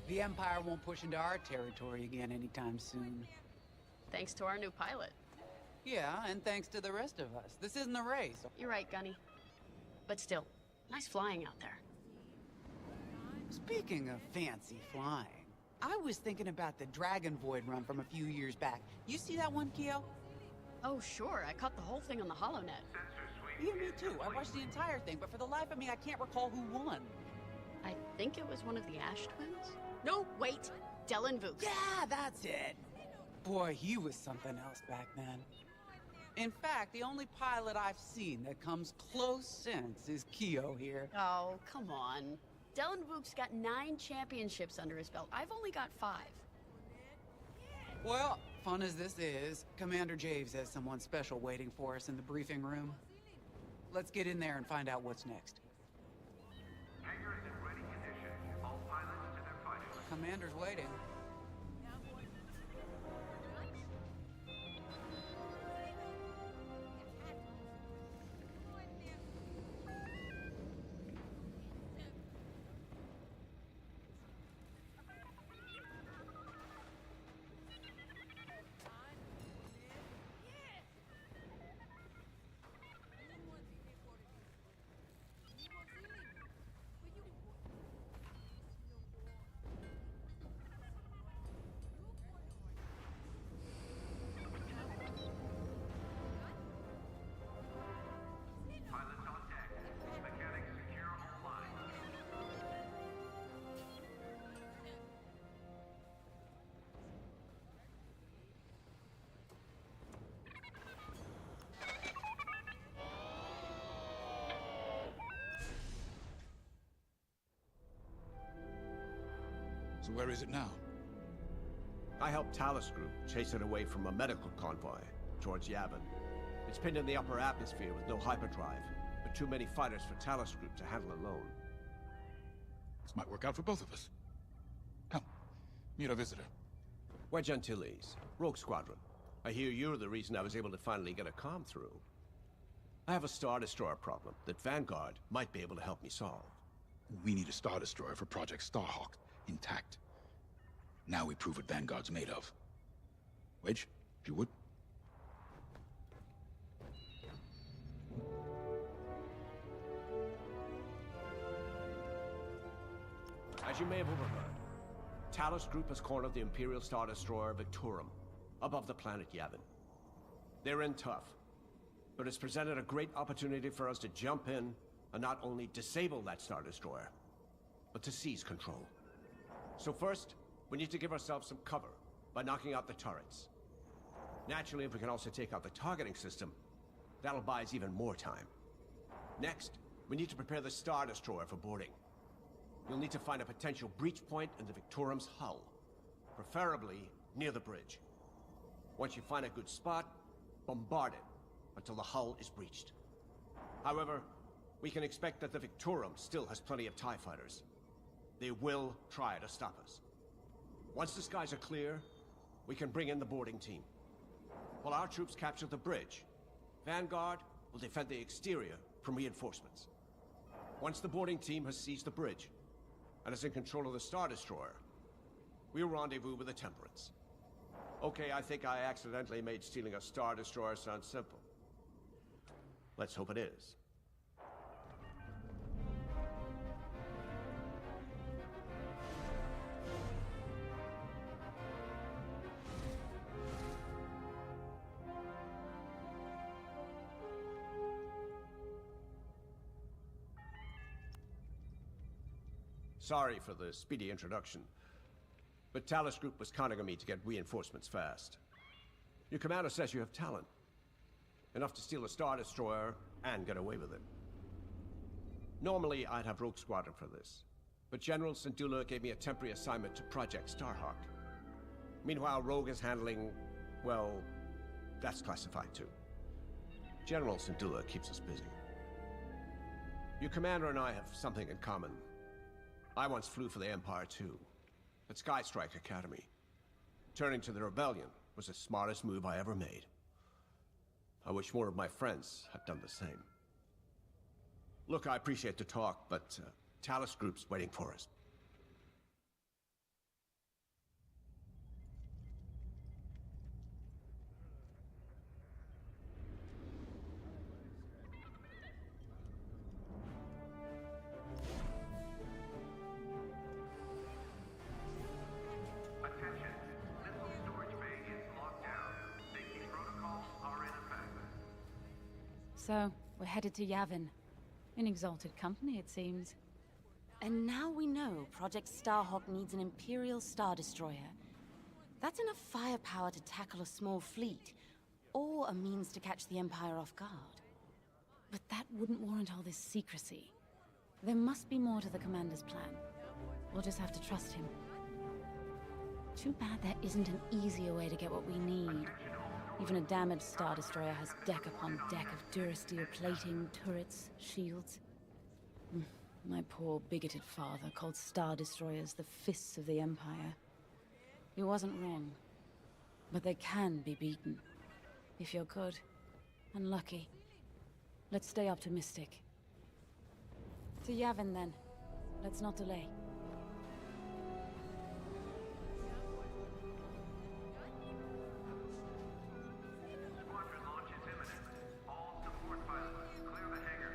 The Empire won't push into our territory again anytime soon. Thanks to our new pilot. Yeah, and thanks to the rest of us. This isn't a race. You're right, Gunny. But still, nice flying out there. Speaking of fancy flying, I was thinking about the Dragon Void run from a few years back. You see that one, Kyo? Oh, sure. I caught the whole thing on the HoloNet. Yeah, me too. I watched the entire thing, but for the life of me, I can't recall who won. I think it was one of the Ash twins? No, wait. Dylan Vooks. Yeah, that's it. Boy, he was something else back then. In fact, the only pilot I've seen that comes close since is Kyo here. Oh, come on. Dylan Vooks got 9 championships under his belt. I've only got 5. Well, fun as this is, Commander Javes has someone special waiting for us in the briefing room. Let's get in there and find out what's next. Hangar is in ready condition. All pilots to their fighters. Commander's waiting. Pilots on deck. Mechanics secure all lines. So where is it now? I helped Talus Group chase it away from a medical convoy towards Yavin. It's pinned in the upper atmosphere with no hyperdrive, but too many fighters for Talus Group to handle alone. This might work out for both of us. Come, meet our visitor. We're Gentiles, Rogue Squadron. I hear you're the reason I was able to finally get a comm through. I have a Star Destroyer problem that Vanguard might be able to help me solve. We need a Star Destroyer for Project Starhawk, intact. Now we prove what Vanguard's made of. Wedge, if you would. As you may have overheard, Talus Group has cornered the Imperial Star Destroyer Victorum above the planet Yavin. They're in tough, but it's presented a great opportunity for us to jump in and not only disable that Star Destroyer, but to seize control. So first, we need to give ourselves some cover by knocking out the turrets. Naturally, if we can also take out the targeting system, that'll buy us even more time. Next, we need to prepare the Star Destroyer for boarding. You'll need to find a potential breach point in the Victorum's hull, preferably near the bridge. Once you find a good spot, bombard it until the hull is breached. However, we can expect that the Victorum still has plenty of TIE fighters. They will try to stop us. Once the skies are clear, we can bring in the boarding team. While our troops capture the bridge, Vanguard will defend the exterior from reinforcements. Once the boarding team has seized the bridge and is in control of the Star Destroyer, we'll rendezvous with the Temperance. Okay, I think I accidentally made stealing a Star Destroyer sound simple. Let's hope it is. Sorry for the speedy introduction, but Talus Group was counting on me to get reinforcements fast. Your commander says you have talent. Enough to steal a Star Destroyer and get away with it. Normally, I'd have Rogue Squadron for this, but General Syndulla gave me a temporary assignment to Project Starhawk. Meanwhile, Rogue is handling, well, that's classified too. General Syndulla keeps us busy. Your commander and I have something in common. I once flew for the Empire too, at Skystrike Academy. Turning to the Rebellion was the smartest move I ever made. I wish more of my friends had done the same. Look, I appreciate the talk, but Talus Group's waiting for us. So, we're headed to Yavin. In exalted company, it seems. And now we know Project Starhawk needs an Imperial Star Destroyer. That's enough firepower to tackle a small fleet, or a means to catch the Empire off guard. But that wouldn't warrant all this secrecy. There must be more to the Commander's plan. We'll just have to trust him. Too bad there isn't an easier way to get what we need. Even a damaged Star Destroyer has deck upon deck of durasteel plating, turrets, shields. My poor, bigoted father called Star Destroyers the fists of the Empire. He wasn't wrong. But they can be beaten. If you're good and lucky. Let's stay optimistic. To Yavin, then. Let's not delay. Squadron launch is imminent. All support pilots, clear the hangar.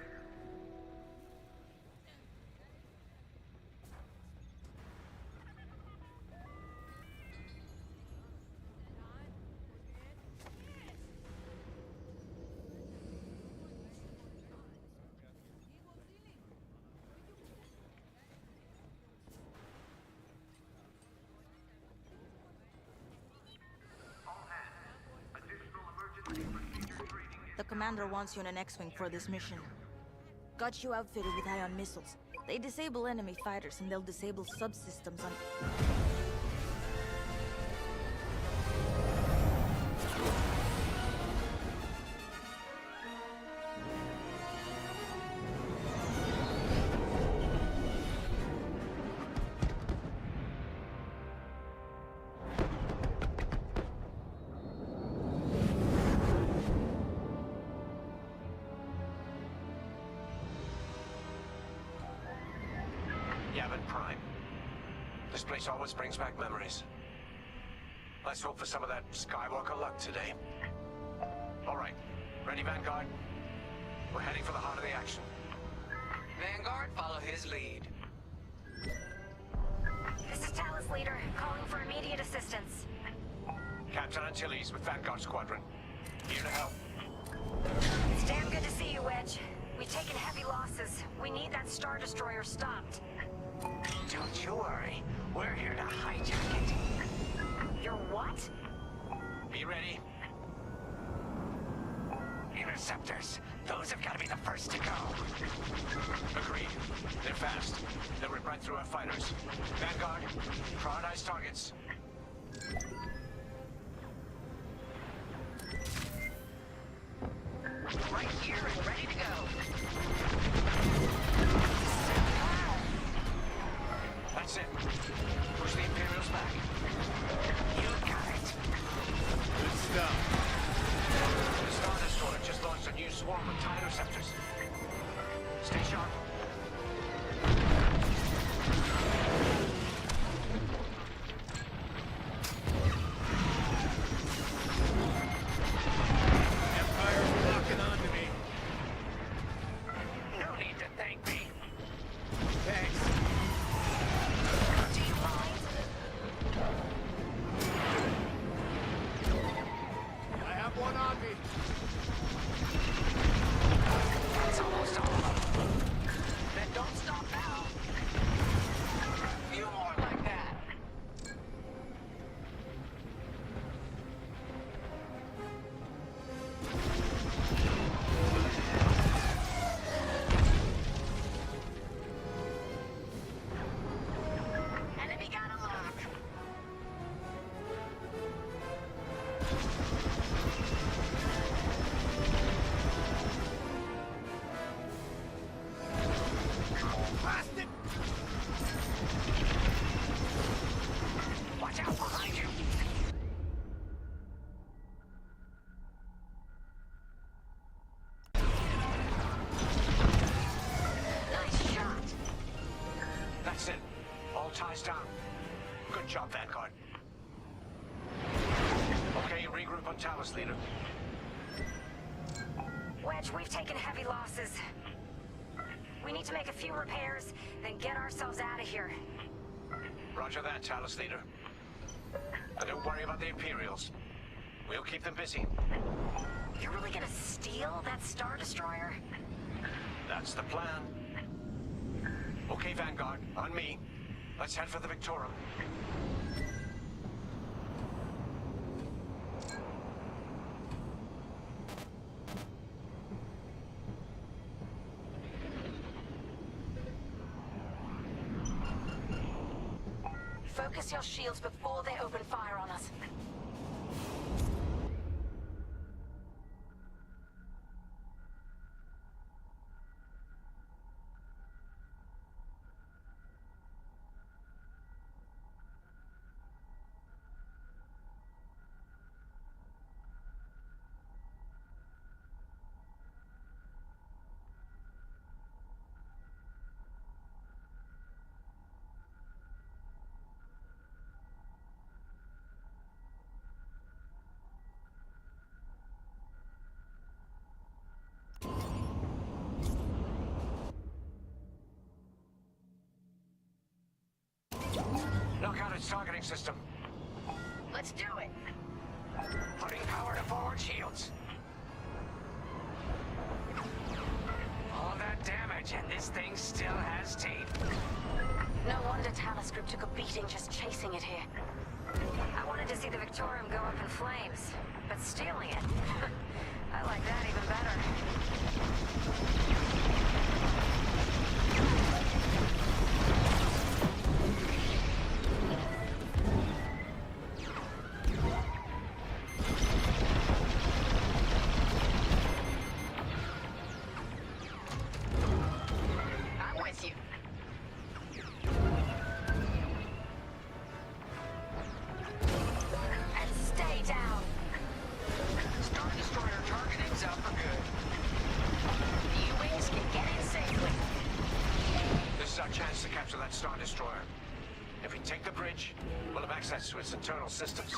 All hands. Additional emergency procedure training is The commander wants you in an X-Wing for this mission. Got you outfitted with ion missiles. They disable enemy fighters and they'll disable subsystems on... Yavin Prime. This place always brings back memories. Let's hope for some of that Skywalker luck today. All right, ready, Vanguard? We're heading for the heart of the action. Vanguard, follow his lead. This is Talus Leader, calling for immediate assistance. Captain Antilles with Vanguard Squadron. Here to help. It's damn good to see you, Wedge. We've taken heavy losses. We need that Star Destroyer stopped. Don't you worry. We're here to hijack it. You're what? Be ready. Interceptors. Those have got to be the first to go. Agreed. They're fast. They'll rip right through our fighters. Vanguard, prioritize targets. Right here and ready to go. That's it. Push the Imperials back. You got it. Good stuff. The Star Destroyer just launched a new swarm of TIE interceptors. Stay sharp. Empire's locking onto me. No need to thank me. Thanks. Do you mind? I have one on me. It's almost all of them. Then don't stop now. A few more like that. Enemy got a lock. Blasted! Watch out behind you. Nice shot. That's it. All ties down. Good job, Vanguard. Okay, regroup on Talus, Leader. Wedge, we've taken heavy losses. We need to make a few repairs, then get ourselves out of here. Roger that, Talus, Leader. And don't worry about the Imperials. We'll keep them busy. You're really gonna steal that Star Destroyer? That's the plan. Okay, Vanguard, on me. Let's head for the Victorum. Focus your shields before they open fire on us. Knock out its targeting system. Let's do it. Putting power to forward shields. All that damage, and this thing still has teeth. No wonder Talos Group took a beating just chasing it here. I wanted to see the Victorium go up in flames, but stealing it, I like that even better. Star Destroyer. If we take the bridge, we'll have access to its internal systems.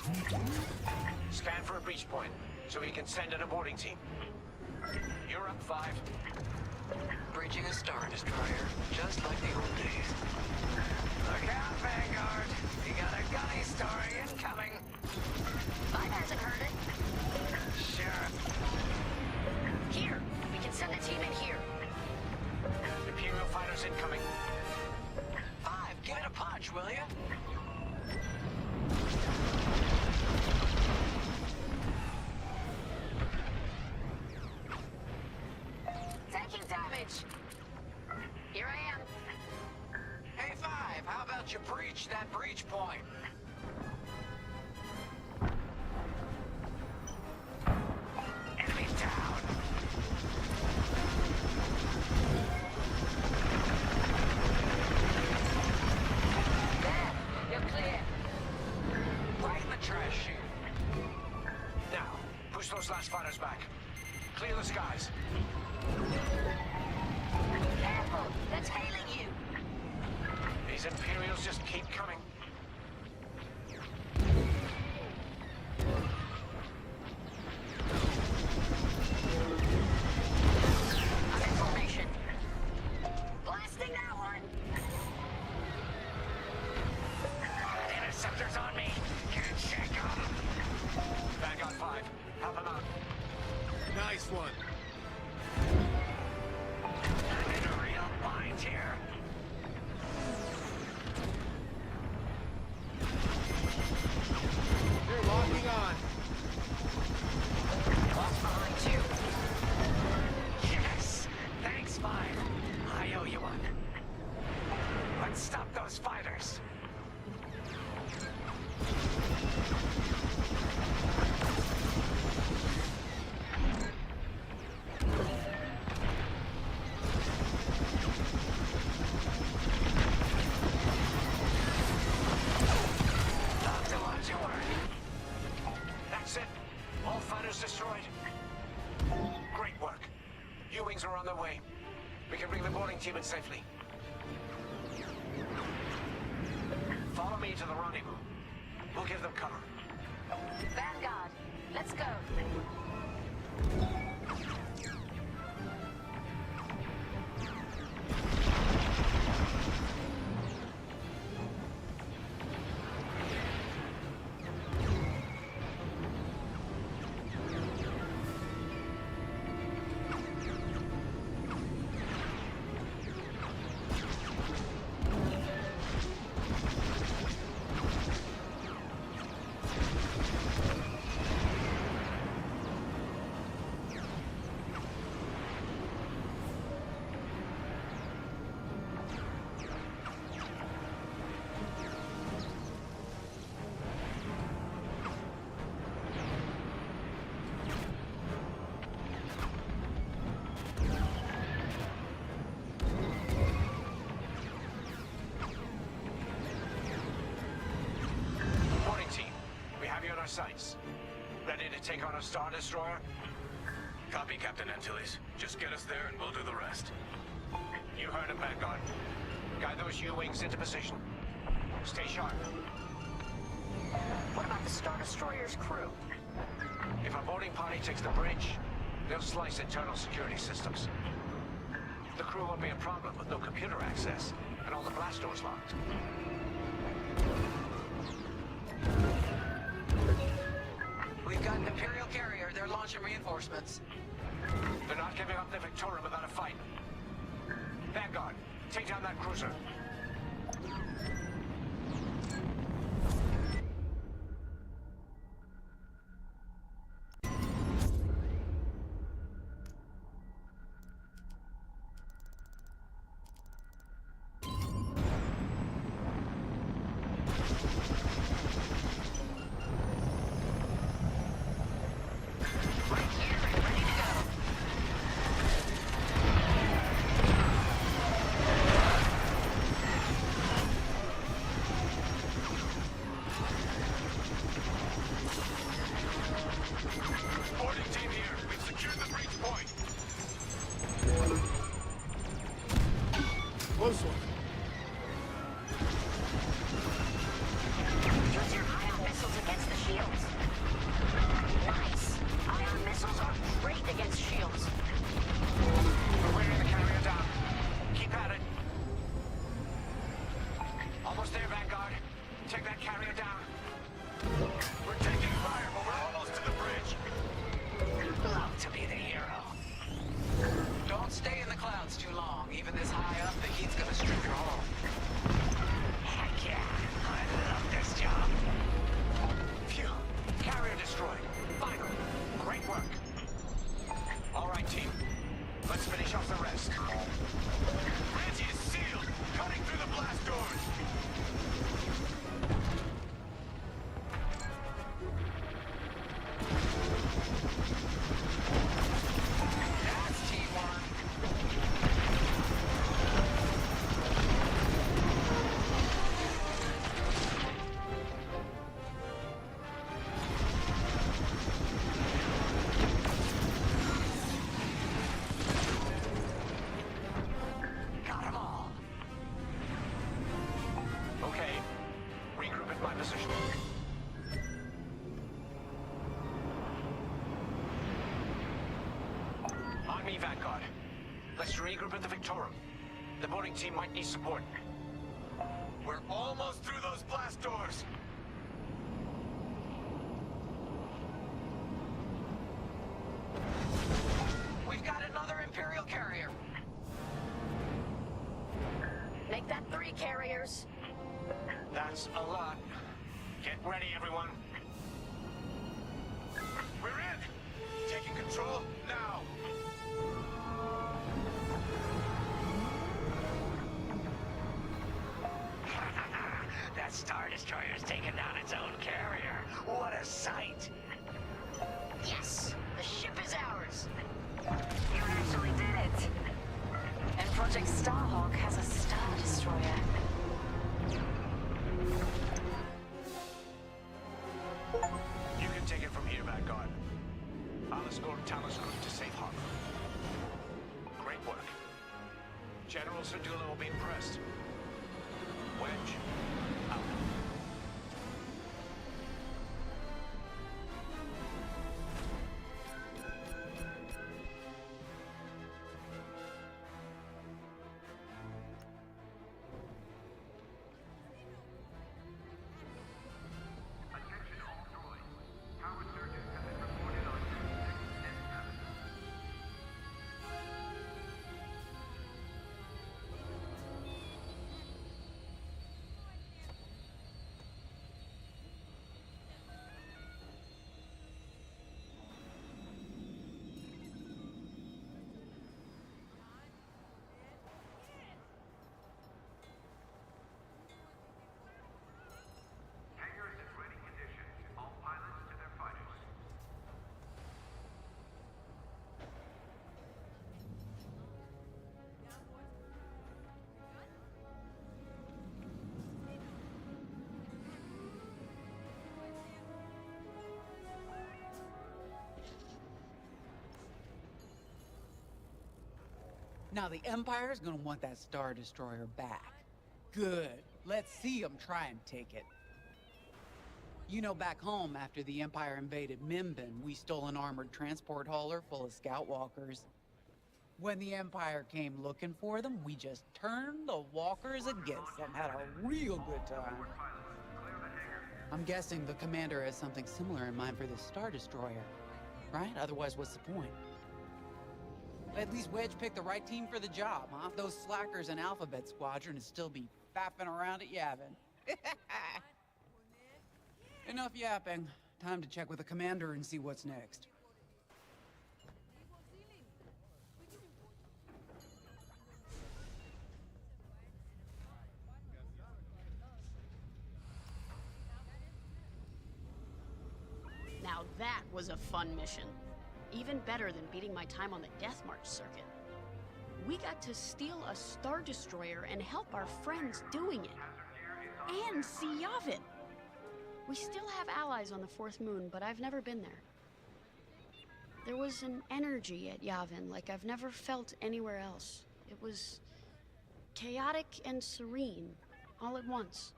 Scan for a breach point, so we can send an aborting team. You're up, 5. Bridging a Star Destroyer, just like the old days. Look out, Vanguard! You got a gunny story incoming! Mine hasn't heard it. Sure. Here, we can send a team in here. Imperial fighters incoming. Give it a punch, will you? Taking damage. Here I am. Hey, 5, how about you breach that breach point? Enemy down. Trash chute. Now, push those last fighters back. Clear the skies. Careful, they're tailing you. These Imperials just keep coming. I'm in formation. Blasting that one. Interceptors on me. Can't shake them. Vanguard 5, help him out. Nice one. I'm in a real bind here. They're locking on. Lost behind you. Yes. Thanks, 5. I owe you one. Let's stop those fighters. That's it. All fighters destroyed. Great work. U-Wings are on their way. We can bring the boarding team in safely. Follow me to the rendezvous. We'll give them cover. Vanguard, let's go. sights. Ready to take on a Star Destroyer? Copy, Captain Antilles. Just get us there and we'll do the rest. You heard him, Vanguard. Guide those U-wings into position. Stay sharp. What about the Star Destroyer's crew? If a boarding party takes the bridge, they'll slice internal security systems. The crew won't be a problem with no computer access and all the blast doors locked. We've got an Imperial carrier. They're launching reinforcements. They're not giving up the Victoria without a fight. Vanguard, take down that cruiser. Close one. Use your ion missiles against the shields. Nice. Ion missiles are great against shields. We're bringing the carrier down. Keep at it. Almost there, Vanguard. Take that carrier down. We're taking fire, but we're almost to the bridge. Love to be the hero. Don't stay in the clouds too long. Even this high up, the heat's gonna strip your hull. Heck yeah. I love this job. Phew. Carrier destroyed. Finally. Great work. All right, team. Let's finish off the rest. Bridge is sealed. Cutting through the blast doors. That's teamwork. Got them all. Okay. Regroup at my position. On me, Vanguard. Let's regroup at the Victorum. The boarding team might need support. We're almost through those blast doors. We've got another Imperial carrier. Make that 3 carriers. That's a lot. Get ready, everyone. We're in. Taking control now. That Star Destroyer's taken down its own carrier. What a sight. Yes, the ship is ours. You actually did it. And Project Starhawk has a Star Destroyer. You can take it from here, Vanguard. I'll escort Talos Group to safe harbor. Great work. General Sedula will be impressed. Wedge, out. Attention all droids. Power surges have been reported on Unit 6 and 7. Now the Empire's gonna want that Star Destroyer back. Good. Let's see them try and take it. You know, back home, after the Empire invaded Mimbin, we stole an armored transport hauler full of scout walkers. When the Empire came looking for them, we just turned the walkers against them. Had a real good time. I'm guessing the commander has something similar in mind for this Star Destroyer, right? Otherwise, what's the point? At least Wedge picked the right team for the job, huh? Those slackers in Alphabet Squadron would still be faffing around at Yavin. Enough yapping. Time to check with the commander and see what's next. Now that was a fun mission. Even better than beating my time on the Death March circuit. We got to steal a Star Destroyer and help our friends doing it. And see Yavin. We still have allies on the Fourth Moon, but I've never been there. There was an energy at Yavin like I've never felt anywhere else. It was chaotic and serene, all at once.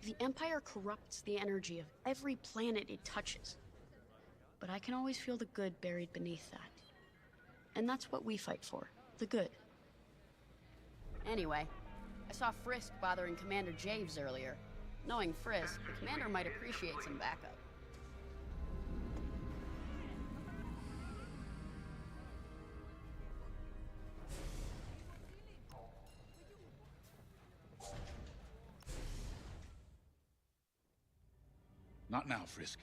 The Empire corrupts the energy of every planet it touches. But I can always feel the good buried beneath that. And that's what we fight for, the good. Anyway, I saw Frisk bothering Commander Javes earlier. Knowing Frisk, the commander might appreciate some backup. Not now, Frisk.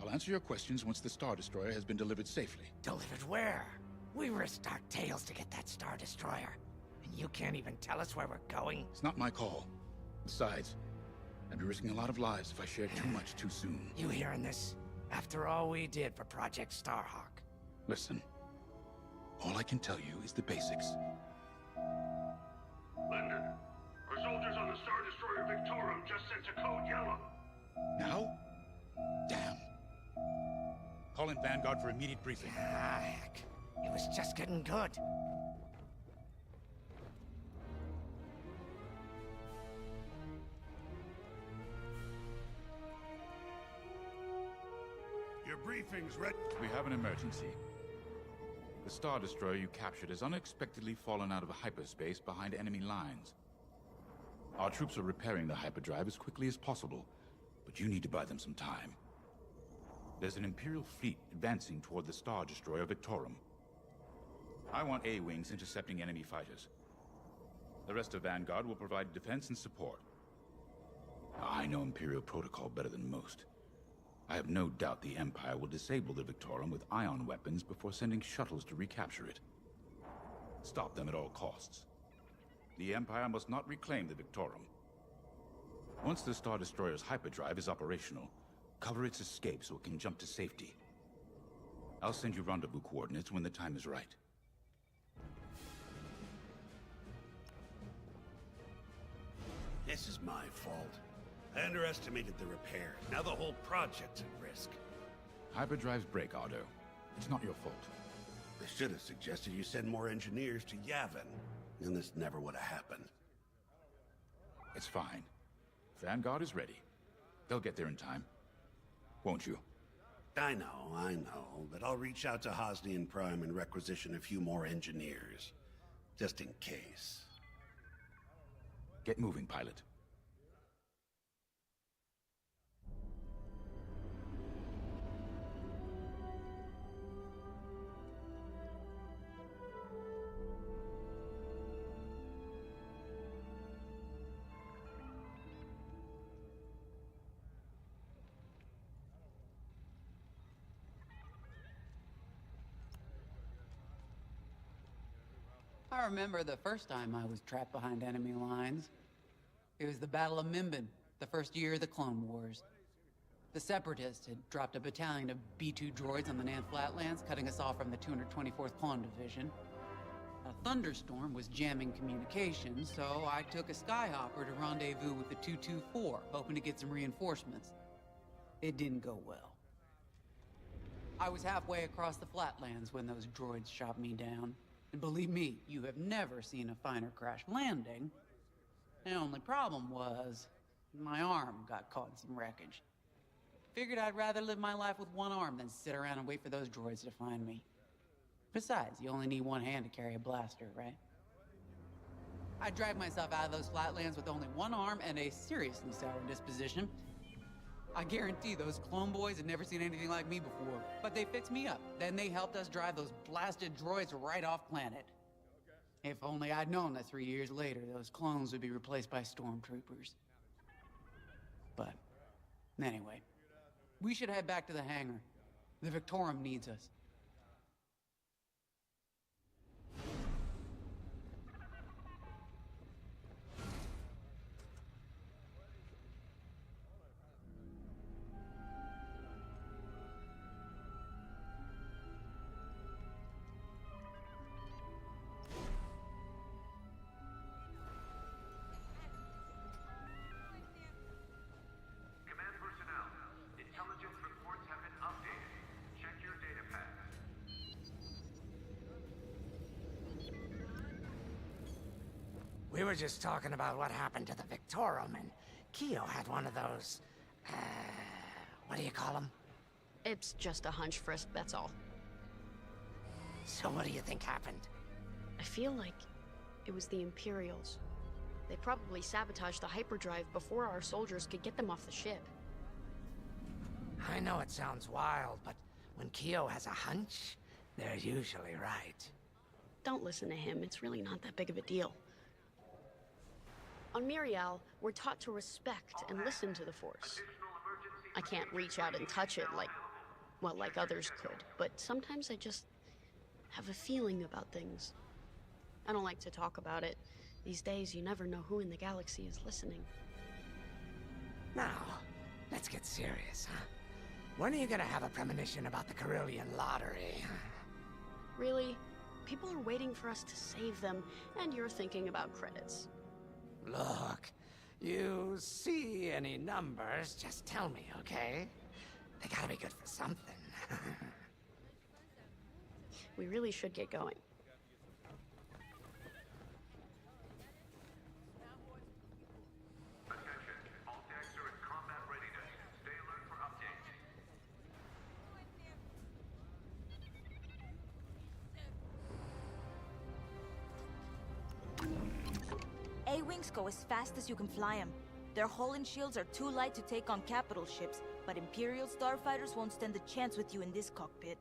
I'll answer your questions once the Star Destroyer has been delivered safely. Delivered where? We risked our tails to get that Star Destroyer. And you can't even tell us where we're going? It's not my call. Besides, I'd be risking a lot of lives if I shared too much too soon. You hearing this? After all we did for Project Starhawk. Listen, all I can tell you is the basics. Linden, our soldiers on the Star Destroyer Victorum just sent a code yellow. Now? Damn. Call in Vanguard for immediate briefing. Ah, heck. It was just getting good. Your briefing's ready. We have an emergency. The Star Destroyer you captured has unexpectedly fallen out of hyperspace behind enemy lines. Our troops are repairing the hyperdrive as quickly as possible, but you need to buy them some time. There's an Imperial fleet advancing toward the Star Destroyer Victorum. I want A-Wings intercepting enemy fighters. The rest of Vanguard will provide defense and support. I know Imperial protocol better than most. I have no doubt the Empire will disable the Victorum with ion weapons before sending shuttles to recapture it. Stop them at all costs. The Empire must not reclaim the Victorum. Once the Star Destroyer's hyperdrive is operational, cover its escape so it can jump to safety. I'll send you rendezvous coordinates when the time is right. This is my fault. I underestimated the repairs. Now the whole project's at risk. Hyperdrives break, Otto. It's not your fault. They should have suggested you send more engineers to Yavin. And this never would have happened. It's fine. Vanguard is ready. They'll get there in time. Won't you? I know, but I'll reach out to Hosnian Prime and requisition a few more engineers. Just in case. Get moving, pilot. I remember the first time I was trapped behind enemy lines. It was the Battle of Mimbin, the first year of the Clone Wars. The Separatists had dropped a battalion of B-2 droids on the Nan Flatlands, cutting us off from the 224th Clone Division. A thunderstorm was jamming communications, so I took a skyhopper to rendezvous with the 224, hoping to get some reinforcements. It didn't go well. I was halfway across the Flatlands when those droids shot me down. And believe me, you have never seen a finer crash landing. The only problem was, my arm got caught in some wreckage. Figured I'd rather live my life with one arm than sit around and wait for those droids to find me. Besides, you only need one hand to carry a blaster, right? I dragged myself out of those flatlands with only one arm and a seriously sour disposition. I guarantee those clone boys had never seen anything like me before, but they fixed me up. Then they helped us drive those blasted droids right off planet. If only I'd known that 3 years later, those clones would be replaced by stormtroopers. But, anyway, we should head back to the hangar. The Victorum needs us. We were just talking about what happened to the Victorum, and Keo had one of those, what do you call them? It's just a hunch, Frisk, that's all. So what do you think happened? I feel like it was the Imperials. They probably sabotaged the hyperdrive before our soldiers could get them off the ship. I know it sounds wild, but when Keo has a hunch, they're usually right. Don't listen to him, it's really not that big of a deal. On Mirial, we're taught to respect and listen to the Force. I can't reach out and touch it like others could, but sometimes I just have a feeling about things. I don't like to talk about it. These days, you never know who in the galaxy is listening. Now, let's get serious, huh? When are you gonna have a premonition about the Carillion lottery? Really? People are waiting for us to save them, and you're thinking about credits. Look, you see any numbers, just tell me, okay? They gotta be good for something. We really should get going. Attention, all decks are in combat readiness. Stay alert for updates. A-Wings go as fast as you can fly them. Their hull and shields are too light to take on capital ships, but Imperial starfighters won't stand a chance with you in this cockpit.